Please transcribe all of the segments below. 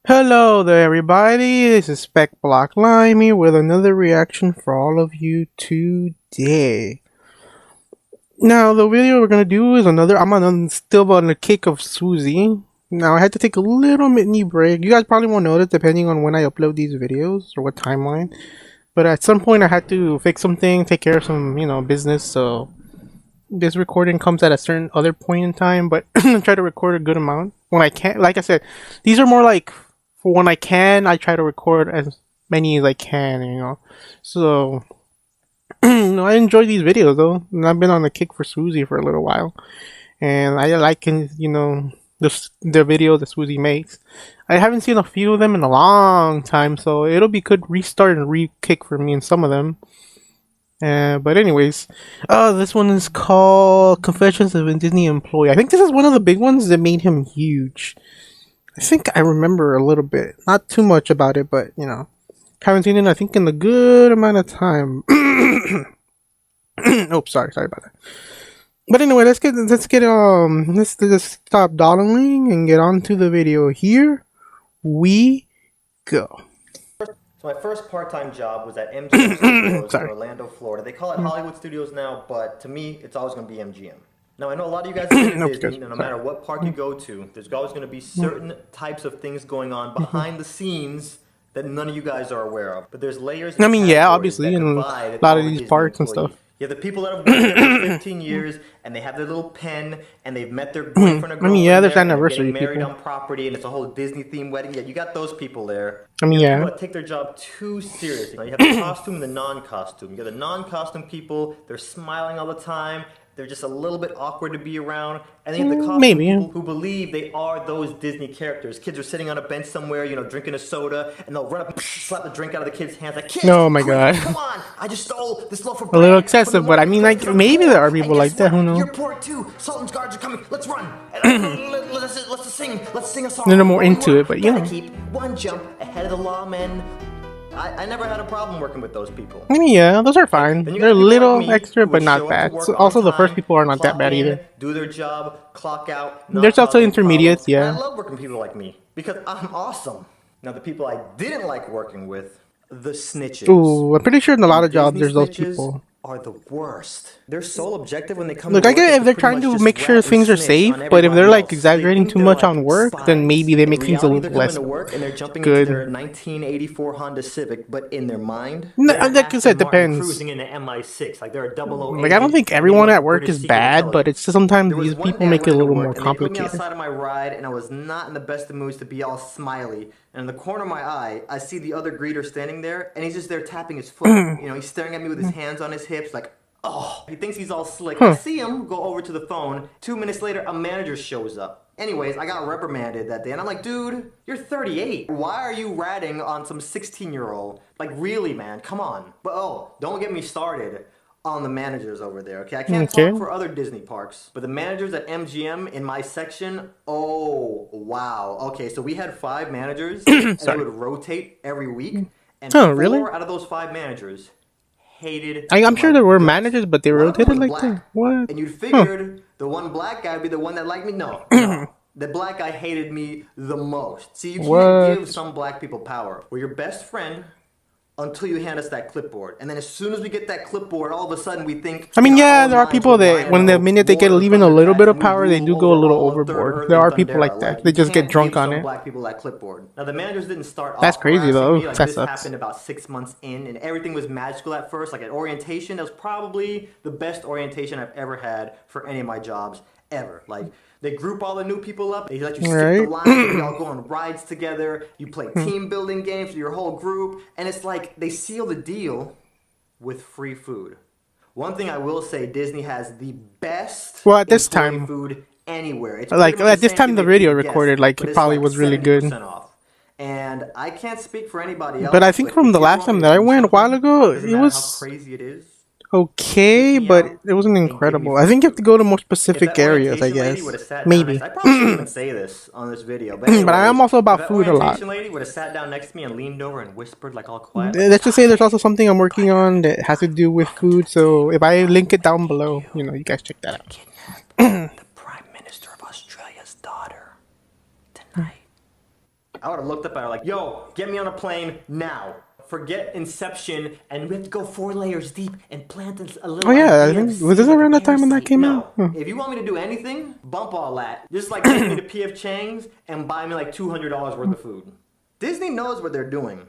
Hello there everybody, this is Speckblocklime here with another reaction for all of you today. Now the video we're gonna do is still on the kick of Susie. Now I had to take a little mini break. You guys probably won't notice depending on when I upload these videos or what timeline. But at some point I had to fix something, take care of some, business, so this recording comes at a certain other point in time, but I try to record a good amount when I can. Like I said, these are more like for when I can. I try to record as many as I can, So, I enjoy these videos though, and I've been on the kick for Susie for a little while, and I like, the videos that Susie makes. I haven't seen a few of them in a long time, so it'll be good restart and re-kick for me in some of them. But anyways, this one is called Confessions of a Disney Employee. I think this is one of the big ones that made him huge. I think I remember a little bit, not too much about it, but haven't seen it I think in a good amount of time. Oh, sorry about that. But anyway, let's just stop dawdling and get on to the video. Here we go. So my first part-time job was at MGM Studios in Orlando, Florida. They call it Hollywood Studios now, but to me, it's always going to be MGM. Now, I know a lot of you guys are in Disney, no matter what park you go to, there's always going to be certain types of things going on behind the scenes that none of you guys are aware of. But there's layers. I mean, yeah, obviously, in a lot of these parks and stuff. Yeah, the people that have been there for 15 years and they have their little pen and they've met their boyfriend or girlfriend. I mean, yeah, there's anniversary married people. on property and it's a whole Disney themed wedding. Yeah, you got those people there. I mean, yeah. People that take their job too seriously. You have the costume and the non-costume. You got the non-costume people. They're smiling all the time. They're just a little bit awkward to be around. And then you have the costume people who believe they are those Disney characters. Kids are sitting on a bench somewhere, drinking a soda, and they'll run up and slap the drink out of the kid's hands. Like, kids, oh my god. Come on, I just stole this loaf of bread. A little excessive, but I mean, like, maybe there are people like that, who knows? You're poor too. Sultan's guards are coming. Let's run. Let's sing a song. They're more into it, but Gotta keep one jump ahead of the law, men. I never had a problem working with those people. I mean, yeah, those are fine. They're a little extra, but not bad. So also, the first people are not that bad either. Do their job, clock out. There's also intermediates, yeah. I love working with people like me because I'm awesome. Now, the people I didn't like working with, the snitches. Ooh, I'm pretty sure in a lot of jobs there's those people. Are the worst. They're so objective when they come. Look, I get if they're trying to make sure things are safe, but if they're like exaggerating too much on work, then maybe they make things a little less work and they're jumping good. Into their 1984 Honda Civic, but in their mind, no, like I said, depends. Cruising in an MI6, like they're a 008. Like I don't think everyone at work is bad, but it's just sometimes these people make it a little more complicated. They put me outside of my ride, and I was not in the best of moods to be all smiley. And in the corner of my eye, I see the other greeter standing there, and he's just there tapping his foot. He's staring at me with his hands on his hips, like. Oh, he thinks he's all slick. I see him go over to the phone. 2 minutes later, a manager shows up. Anyways, I got reprimanded that day, and I'm like, dude, you're 38. Why are you ratting on some 16-year-old? Like, really, man, come on. But don't get me started on the managers over there, okay? I can't talk for other Disney parks, but the managers at MGM in my section, oh, wow. Okay, so we had 5 managers, and they would rotate every week, and 4 out of those 5 managers hated. I'm sure there were managers, but they rotated like that. What? And you figured the one black guy would be the one that liked me. No, the black guy hated me the most. See, you can't give some black people power. We're your best friend until you hand us that clipboard, and then as soon as we get that clipboard, all of a sudden we think. I mean, yeah, there are people that when the minute they get even a little bit of power, they do go a little overboard. There are people like that. They just get drunk on it. Black people that clipboard. Now the managers didn't start. That's crazy though. Like, this happened about 6 months in, and everything was magical at first. Like at orientation, that was probably the best orientation I've ever had for any of my jobs ever. Like. They group all the new people up. They let you skip the line. We all go on rides together. You play team building games with your whole group. And it's like they seal the deal with free food. One thing I will say, Disney has the best at this time food anywhere. It's like at this time the video recorded, like it probably was really good. And I can't speak for anybody else. But I think from the last time that I went a while ago, it was how crazy it is. Okay, but it wasn't incredible. I think you have to go to more specific areas, I guess. Maybe. I probably shouldn't even say this on this video. But, but I am also about food a lot. If that lady would have sat down next to me and leaned over and whispered like all quiet. Let's just say there's also something I'm working on that has to do with food. So if I link it down below, you guys check that out. The Prime Minister of Australia's daughter tonight. I would have looked up at her like, yo, get me on a plane now. Forget Inception, and we have to go 4 layers deep and plant a little Oh yeah, I idea of think was seed this like around a that time when that parasite. came No. out? Huh. If you want me to do anything, bump all that. Just like take me to P.F. Chang's and buy me like $200 worth of food. Disney knows what they're doing,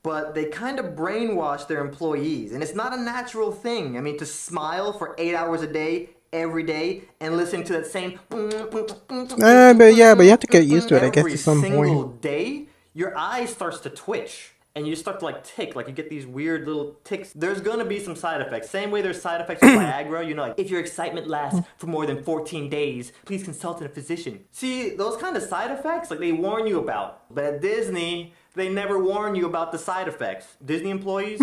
but they kind of brainwash their employees, and it's not a natural thing. I mean, to smile for 8 hours a day, every day, and listen to that same But you have to get used to it, I guess, every to some single point. day, your eye starts to twitch. And you start to like tick, like you get these weird little ticks. There's gonna be some side effects. Same way there's side effects with Viagra. You know, like if your excitement lasts for more than 14 days, please consult a physician. See, those kind of side effects, like they warn you about. But at Disney, they never warn you about the side effects. Disney employees,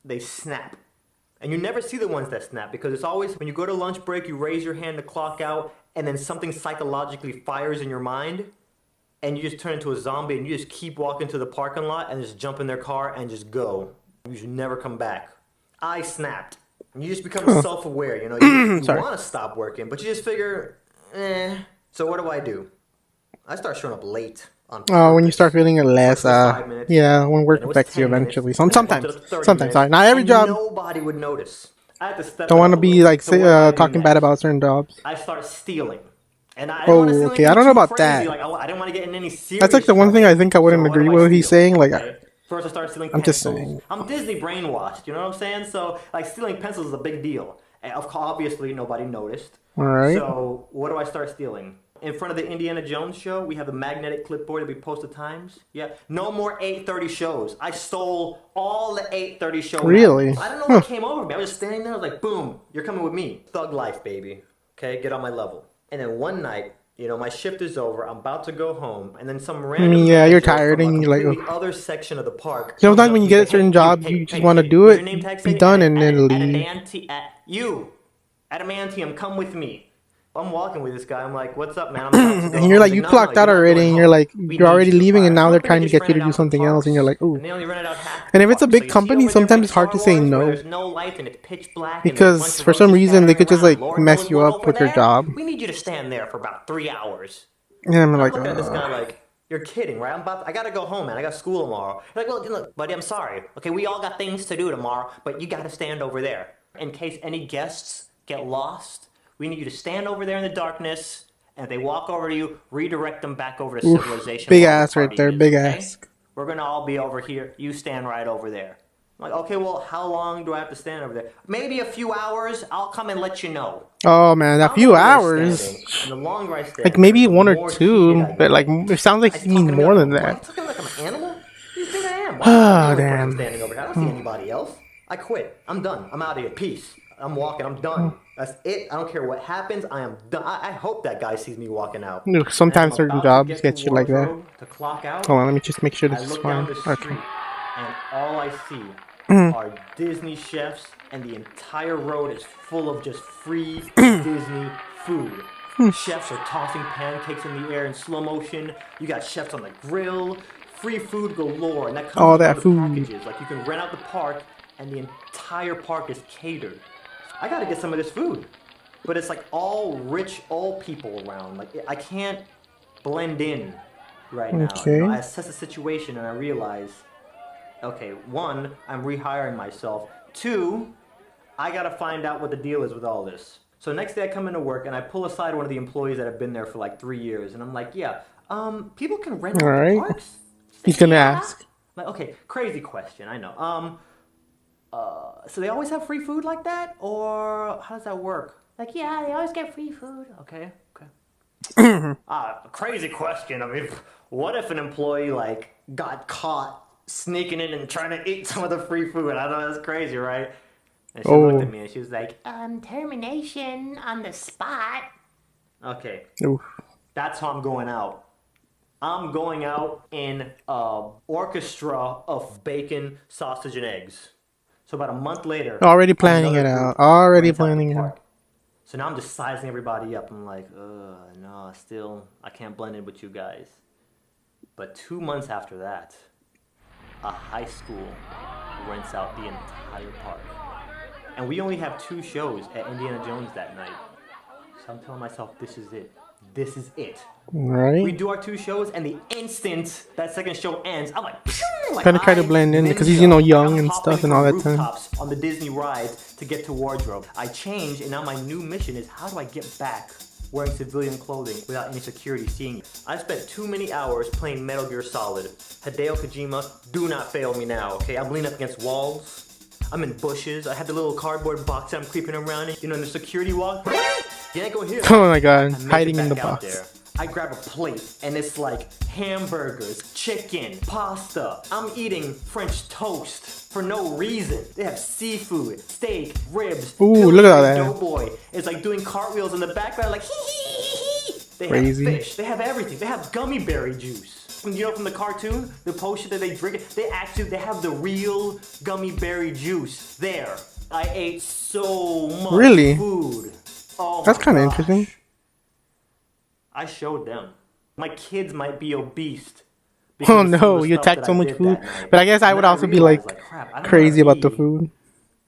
they snap. And you never see the ones that snap because it's always when you go to lunch break, you raise your hand to clock out, and then something psychologically fires in your mind. And you just turn into a zombie and you just keep walking to the parking lot and just jump in their car and just go. You should never come back. I snapped. And you just become self-aware, you know. You want to stop working, but you just figure, So what do? I start showing up late on Oh, when you purpose. start feeling it less, 5 minutes, yeah, when work then it was affects you 10 minutes, eventually. and then I bumped Sometimes, it up to 30 sometimes. minutes, Sorry, not every and job. nobody would notice. I had to step Don't it want up to a be little. like So what do I do talking bad next? about certain jobs. I start stealing. And I didn't want to Oh, steal okay. I anything don't know too about crazy. that. Like I didn't want to get in any serious That's like the one thing I think I wouldn't agree with what he's saying. Like, First I started stealing I'm just pencils. saying. I'm Disney brainwashed, you know what I'm saying? So like stealing pencils is a big deal. And obviously nobody noticed. All right. So what do I start stealing? In front of the Indiana Jones show, we have the magnetic clipboard that we post at times. Yeah, no more 8:30 shows. I stole all the 8:30 shows. Really? I don't know what came over me. I was just standing there. I was like, boom, you're coming with me. Thug life, baby. Okay, get on my level. And then one night, you know, my shift is over. I'm about to go home, and then some random yeah, you're manager tired from a and you're like, completely other section of the park. sometimes comes up when to you me get and a say, certain "Hey, job, you, you just hey, want to kid, do what's it, your name tag be say? done, and then leave. You, Adamantium, come with me." I'm walking with this guy. I'm like, "What's up, man?" I'm about to go And you're home. like, He's you like, "No, clocked out you're not already, going and you're home. like, We you're need already you." leaving, and now Our they're company trying to just get you to rented do out the something else, and you're like, parks, ooh. and they only rented out half And the if it's a park. So big you see company, over there, sometimes like it's hard to Star say Wars, where no. there's no lights and it's pitch black, and there's a Because bunch of for some roaches reason, they could just scattering like around. Lord mess knows you what up over with your there. job. We need you to stand there for about 3 hours. And I'm And I'm like, looking at this guy like, you're kidding, right? I gotta go home, man. I got school tomorrow. He's like, well, look, buddy, I'm sorry. Okay, we all got things to do tomorrow, but you gotta stand over there. In case any guests get lost, we need you to stand over there in the darkness, and if they walk over to you, redirect them back over to oof, civilization. big While the ass right party there, is, big okay? ass. We're gonna all be over here. You stand right over there. I'm like, okay, well, how long do I have to stand over there? Maybe a few hours. I'll come and let you know. Oh man, a I'm few over there hours. standing, and the longer I stand Like there, maybe the one or more heated two, I but like get. it sounds like He's you mean talking to me more like, than why are you that. talking like I'm an animal? You think I am? Why? I'm Ah, the only person damn. standing over here. I don't see anybody else. I quit. I'm done. I'm out of here. Peace. I'm walking. I'm done. That's it. I don't care what happens. I am done. I hope that guy sees me walking out. And as Sometimes I'm certain about to jobs get get to you like that. wardrobe to clock out, Hold on, let me just make sure I this is look fine. down the Okay. street, and all I see are Disney chefs, and the entire road is full of just free Disney food. Chefs are tossing pancakes in the air in slow motion. You got chefs on the grill. Free food galore, and that comes All with that the food. packages. Like you can rent out the park, and the entire park is catered. I gotta get some of this food, but it's like all rich old people around. Like I can't blend in right now. You know, Okay. I assess the situation and I realize, okay, one, I'm rehiring myself. Two, I gotta find out what the deal is with all this. So next day I come into work and I pull aside one of the employees that have been there for like 3 years, and I'm like, yeah, people can rent All out the right. parks? He's gonna Yeah. ask. Like, okay, crazy question, I know. So they always have free food like that, or how does that work? Like, yeah, they always get free food. Okay, okay. Crazy question. I mean, what if an employee like got caught sneaking in and trying to eat some of the free food? I know that's crazy, right? And she looked at me and she was like, termination on the spot. Okay, Oof. that's how I'm going out. I'm going out in a orchestra of bacon, sausage, and eggs. So about a month later, Already planning another it group out. Already rents out the planning it park. out. So now I'm just sizing everybody up. I'm like, no, still, I can't blend in with you guys. But 2 months after that, a high school rents out the entire park. And we only have 2 shows at Indiana Jones that night. So I'm telling myself, this is it. This is it. Right? We do our 2 shows, and the instant that second show ends, I'm like, pew! Like Kind of try to blend in because he's, you know, young and stuff and all that time. On the Disney rides to get to wardrobe. I changed, and now my new mission is how do I get back wearing civilian clothing without any security seeing you? I spent too many hours playing Metal Gear Solid. Hideo Kojima, do not fail me now, okay? I'm leaning up against walls. I'm in bushes. I have the little cardboard box that I'm creeping around in. You know, in the security wall. You ain't go here. Oh my god, hiding in the box. There. I grab a plate and it's like hamburgers, chicken, pasta. I'm eating French toast for no reason. They have seafood, steak, ribs. Ooh, look at all that. Doughboy is like doing cartwheels in the background, like hee hee hee hee. They Crazy. have fish. They have everything. They have gummy berry juice. You know, from the cartoon, the potion that they drink, they have the real gummy berry juice there. I ate so much food. Oh, that's kind of interesting. I showed them. My kids might be obese. Oh no, you attacked so much food. But I guess I would also be like crazy about the food.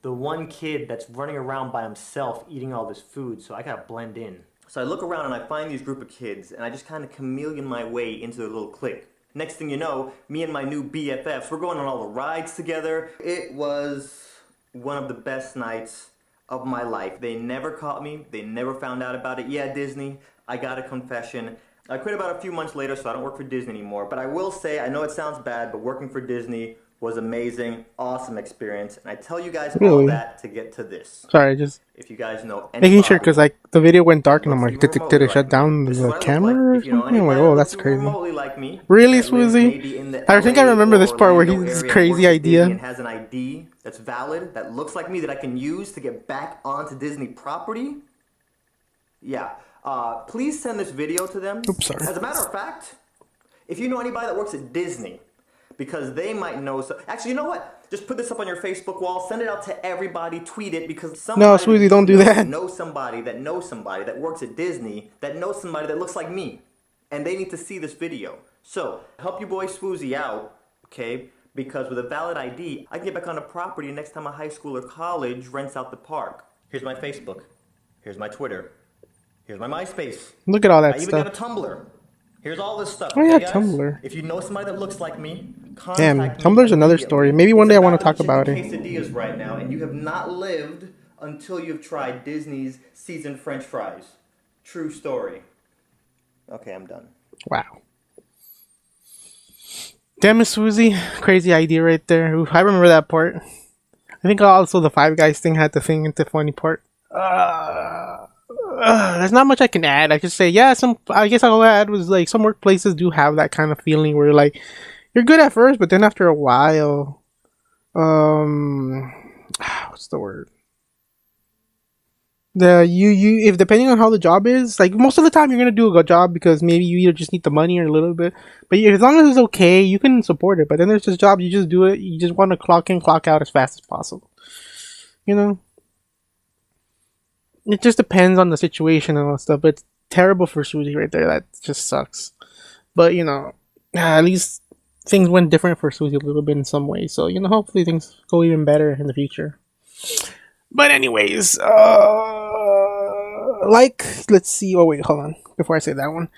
The one kid that's running around by himself eating all this food, so I gotta blend in. So I look around and I find these group of kids, and I just kind of chameleon my way into their little clique. Next thing you know, me and my new BFFs, we're going on all the rides together. It was one of the best nights of my life. They never caught me. They never found out about it. Yeah, Disney, I got a confession. I quit about a few months later, so I don't work for Disney anymore. But I will say, I know it sounds bad, but working for Disney was amazing, awesome experience. And I tell you guys all that to get to this. Sorry, just if you guys know making sure, because like the video went dark and I'm like, did it shut down the camera or something? I'm like, oh, that's crazy. Really, Swoozy? I think I remember this part where he's this crazy idea. And has an ID that's valid, that looks like me, that I can use to get back onto Disney property. Yeah. Please send this video to them. Oops, sorry. As a matter of fact, if you know anybody that works at Disney, because they might know. Actually, you know what? Just put this up on your Facebook wall. Send it out to everybody. Tweet it, because somebody no, Swoozy, don't do that. Knows somebody that works at Disney that knows somebody that looks like me, and they need to see this video. So help your boy Swoozy out, okay? Because with a valid ID, I can get back on the property next time a high school or college rents out the park. Here's my Facebook. Here's my Twitter. Here's my MySpace. Look at all that I stuff. even got a Tumblr. Here's all this stuff. Oh yeah, guys? Tumblr. If you know somebody that looks like me, damn, Tumblr's another story. Maybe one day I want to talk about it. Quesadillas right now, and you have not lived until you've tried Disney's seasoned French fries. True story. Okay, I'm done. Wow. Damn it, Swoozy. Crazy idea right there. Ooh, I remember that part. I think also the Five Guys thing had the thing into funny part. There's not much I can add. I could say, yeah, I guess all I add was like some workplaces do have that kind of feeling where like you're good at first, but then after a while, what's the word? If depending on how the job is, like most of the time you're gonna do a good job because maybe you either just need the money or a little bit. But as long as it's okay, you can support it. But then there's just jobs you just do it. You just want to clock in, clock out as fast as possible. You know. It just depends on the situation and all that stuff, but it's terrible for Swoozy right there. That just sucks. But, you know, at least things went different for Swoozy a little bit in some ways. So, you know, hopefully things go even better in the future. But anyways, let's see. Oh, wait, hold on. Before I say that one.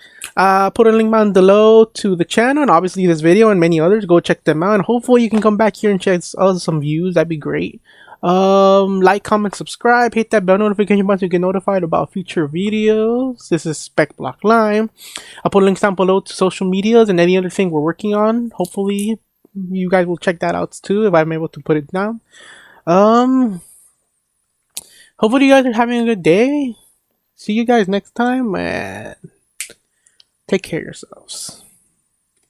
Put a link down below to the channel and obviously this video and many others. Go check them out. And hopefully you can come back here and check out some views. That'd be great. Like, comment, subscribe, hit that bell notification button to get notified about future videos. This is Speckblocklime. I'll put links down below to social medias and any other thing we're working on. Hopefully you guys will check that out too if I'm able to put it down. Hopefully you guys are having a good day. See you guys next time and take care of yourselves.